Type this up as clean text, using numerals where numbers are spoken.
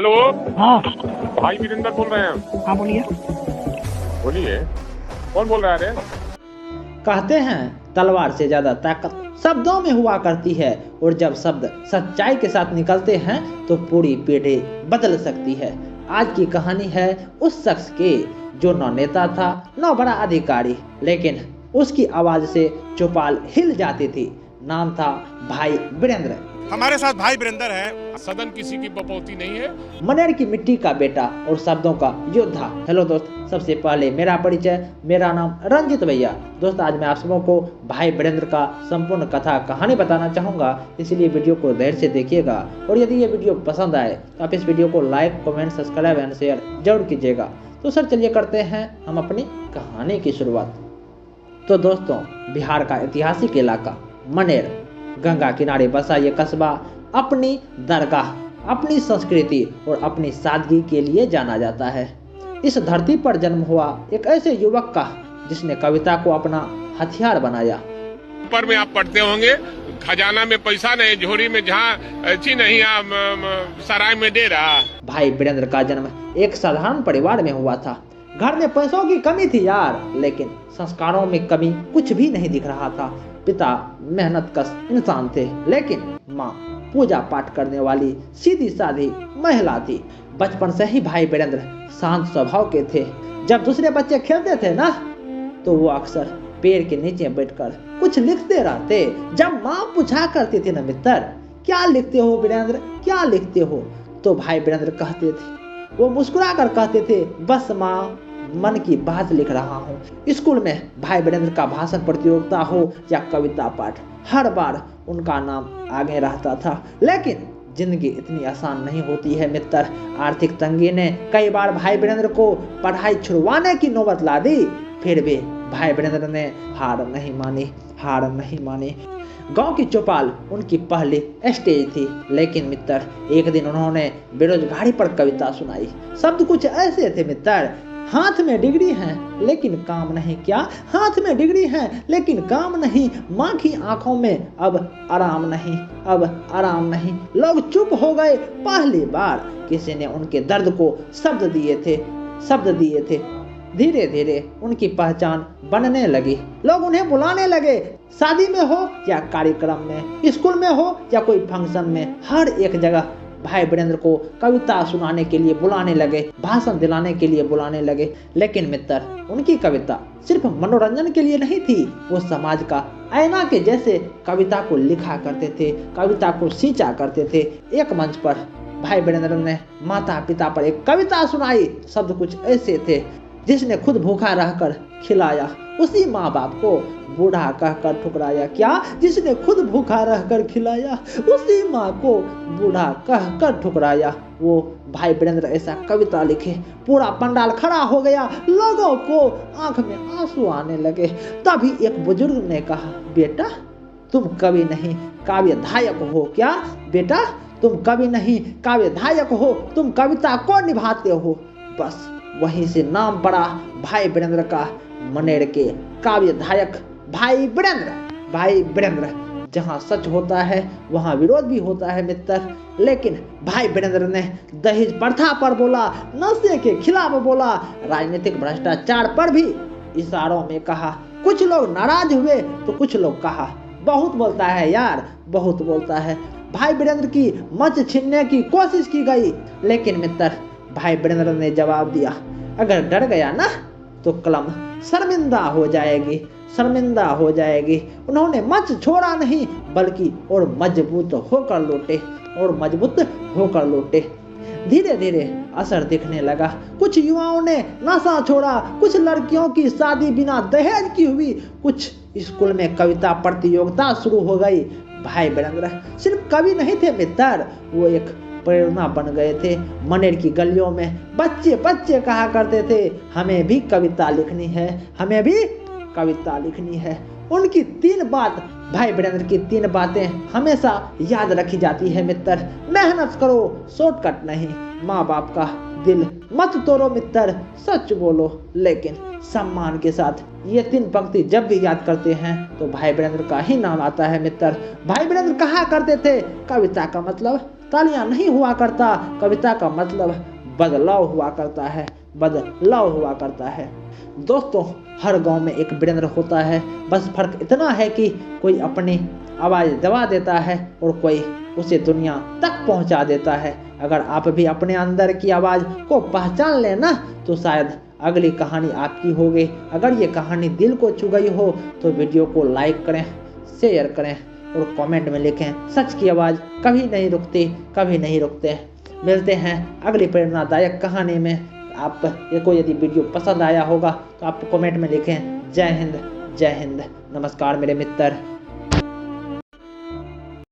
Hello. हाँ भाई वीरेंद्र बोल रहे हैं। हाँ बोलिए। बोलिए, कौन बोल रहा है रे? कहते हैं तलवार से ज्यादा ताकत शब्दों में हुआ करती है, और जब शब्द सच्चाई के साथ निकलते हैं तो पूरी पीढ़ी बदल सकती है। आज की कहानी है उस शख्स की जो न नेता था न बड़ा अधिकारी, लेकिन उसकी आवाज से चौपाल हिल जाती थी। नाम था भाई वीरेंद्र। हमारे साथ भाई वीरेंद्र है। सदन किसी की बपौती नहीं है। मनेर की मिट्टी का बेटा और शब्दों का योद्धा। हेलो दोस्त, सबसे पहले मेरा परिचय, मेरा नाम रंजित भैया। दोस्त, आज मैं आप सबों को भाई वीरेंद्र का संपूर्ण कथा कहानी बताना चाहूंगा, इसलिए वीडियो को धैर्य से देखिएगा। और यदि ये वीडियो पसंद आए तो आप इस वीडियो को like, comment, subscribe and share जरूर कीजिएगा। तो सर चलिए करते हैं हम अपनी कहानी की शुरुआत। तो दोस्तों, बिहार का ऐतिहासिक इलाका मनेर, गंगा किनारे बसा ये कस्बा अपनी दरगाह, अपनी संस्कृति और अपनी सादगी के लिए जाना जाता है। इस धरती पर जन्म हुआ एक ऐसे युवक का जिसने कविता को अपना हथियार बनाया। ऊपर में आप पढ़ते होंगे, खजाना में पैसा नहीं, झोरी में जहाँ अच्छी नहीं, सराय में डेरा। भाई वीरेंद्र का जन्म एक साधारण परिवार में हुआ था। घर में पैसों की कमी थी यार, लेकिन संस्कारों में कमी कुछ भी नहीं दिख रहा था। पिता मेहनतकश इंसान थे, लेकिन माँ पूजा पाठ करने वाली सीधी साधी महिला थी। बचपन से ही भाई वीरेंद्र शांत स्वभाव के थे। जब दूसरे बच्चे खेलते थे ना, तो वो अक्सर पेड़ के नीचे बैठकर कुछ लिखते रहते। जब माँ पूछा करती थी ना, मित्र क्या लिखते हो वीरेंद्र, क्या लिखते हो, तो भाई वीरेंद्र कहते थे, वो मुस्कुरा कर कहते थे, बस माँ मन की बात लिख रहा हूँ। स्कूल में भाई वीरेंद्र का भाषण प्रतियोगिता हो या कविता पाठ, हर बार उनका नाम आगे रहता था। लेकिन जिंदगी इतनी आसान नहीं होती है मित्र। आर्थिक तंगी ने कई बार भाई वीरेंद्र को पढ़ाई छुड़वाने की नौबत ला दी, फिर भी भाई वीरेंद्र ने हार नहीं मानी। गांव की चौपाल उनकी पहली स्टेज थी। लेकिन मित्र, एक दिन उन्होंने बेरोजगारी पर कविता सुनाई। शब्द कुछ ऐसे थे मित्र, हाथ में डिग्री है लेकिन काम नहीं। क्या हाथ में डिग्री है लेकिन काम नहीं, माँ की आंखों में अब आराम नहीं। लोग चुप हो गए। पहली बार किसी ने उनके दर्द को शब्द दिए थे। धीरे धीरे उनकी पहचान बनने लगी। लोग उन्हें बुलाने लगे, शादी में हो या कार्यक्रम में, स्कूल में हो या कोई फंक्शन में, हर एक जगह भाई वीरेंद्र को कविता सुनाने के लिए बुलाने लगे, भाषण दिलाने के लिए बुलाने लगे। लेकिन मित्र, उनकी कविता सिर्फ मनोरंजन के लिए नहीं थी। वो समाज का आईना के जैसे कविता को लिखा करते थे, कविता को सींचा करते थे। एक मंच पर भाई वीरेंद्र ने माता पिता पर एक कविता सुनाई। शब्द कुछ ऐसे थे, जिसने खुद भूखा रहकर खिलाया, उसी माँ बाप को बूढ़ा कहकर ठुकराया। क्या? जिसने खुद भूखा रहकर खिलाया, उसी माँ को बूढ़ा कहकर ठुकराया। वो भाई वीरेंद्र ऐसा कविता लिखे, पूरा पंडाल खड़ा हो गया। लोगों को आंख में आंसू आने लगे। तभी एक बुजुर्ग ने कहा, बेटा तुम कवि नहीं काव्यधायक हो। क्या बेटा, तुम कवि नहीं काव्यधायक हो, तुम कविता को निभाते हो। बस वहीं से नाम पड़ा भाई वीरेंद्र का, मनेर के काव्यधायक भाई वीरेंद्र। जहाँ सच होता है वहाँ विरोध भी होता है मित्र। लेकिन भाई वीरेंद्र ने दहेज प्रथा पर बोला, नशे के खिलाफ बोला, राजनीतिक भ्रष्टाचार पर भी इशारों में कहा। कुछ लोग नाराज हुए तो कुछ लोग कहा, बहुत बोलता है यार, बहुत बोलता है। भाई वीरेंद्र की मच छीनने की कोशिश की गई, लेकिन मित्र भाई वीरेंद्र ने जवाब दिया, अगर डर गया ना तो कलम शर्मिंदा हो जाएगी। उन्होंने मच छोड़ा नहीं, बल्कि और मजबूत होकर लौटे। धीरे धीरे असर दिखने लगा। कुछ युवाओं ने नशा छोड़ा, कुछ लड़कियों की शादी बिना दहेज की हुई, कुछ स्कूल में कविता प्रतियोगिता शुरू हो गई। भाई वीरेंद्र सिर्फ कवि नहीं थे मित्र, वो एक प्रेरणा बन गए थे। मनेर की गलियों में बच्चे कहा करते थे, हमें भी कविता लिखनी है। उनकी भाई वीरेंद्र की 3 बातें हमेशा याद रखी जाती है मित्र। मेहनत करो, शॉर्टकट नहीं, माँ बाप का दिल मत तोड़ो मित्र, सच बोलो लेकिन सम्मान के साथ। ये 3 पंक्ति जब भी याद करते हैं तो भाई वीरेंद्र का ही नाम आता है मित्र। भाई वीरेंद्र कहा करते थे, कविता का मतलब तालियां नहीं हुआ करता, कविता का मतलब बदलाव हुआ करता है, बदलाव हुआ करता है। दोस्तों, हर गांव में एक वीरेंद्र होता है, बस फर्क इतना है कि कोई अपनी आवाज़ दबा देता है और कोई उसे दुनिया तक पहुंचा देता है। अगर आप भी अपने अंदर की आवाज़ को पहचान लेना तो शायद अगली कहानी आपकी होगी। अगर ये कहानी दिल को छू गई हो तो वीडियो को लाइक करें, शेयर करें और कमेंट में लिखें, सच की आवाज़ कभी नहीं रुकती, कभी नहीं रुकते। मिलते हैं अगली प्रेरणादायक कहानी में। आपको यदि वीडियो पसंद आया होगा तो आप कमेंट में लिखें जय हिंद, जय हिंद। नमस्कार मेरे मित्र।